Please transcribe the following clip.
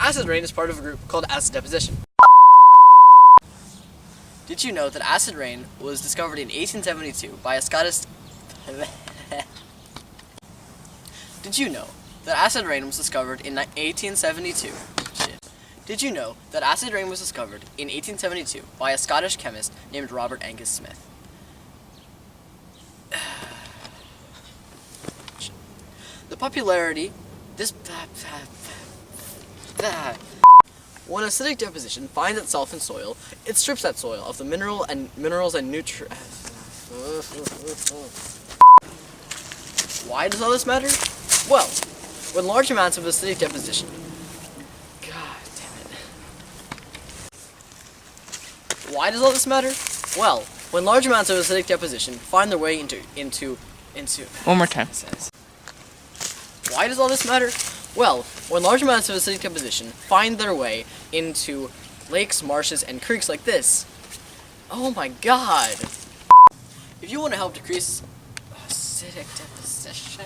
Acid rain is part of a group called acid deposition. Did you know that acid rain was discovered in 1872 by a Scottish... Did you know that acid rain was discovered in 1872? Did you know that acid rain was discovered in 1872 by a Scottish chemist named Robert Angus Smith? The popularity... When acidic deposition finds itself in soil, it strips that soil of the minerals and nutrients. Why does all this matter? Well, when large amounts of acidic deposition... God damn it. Why does all this matter? Well, when large amounts of acidic deposition find their way into One more time. Why does all this matter? Well, when large amounts of acidic deposition find their way into lakes, marshes, and creeks like this. Oh my god! If you want to help decrease acidic deposition...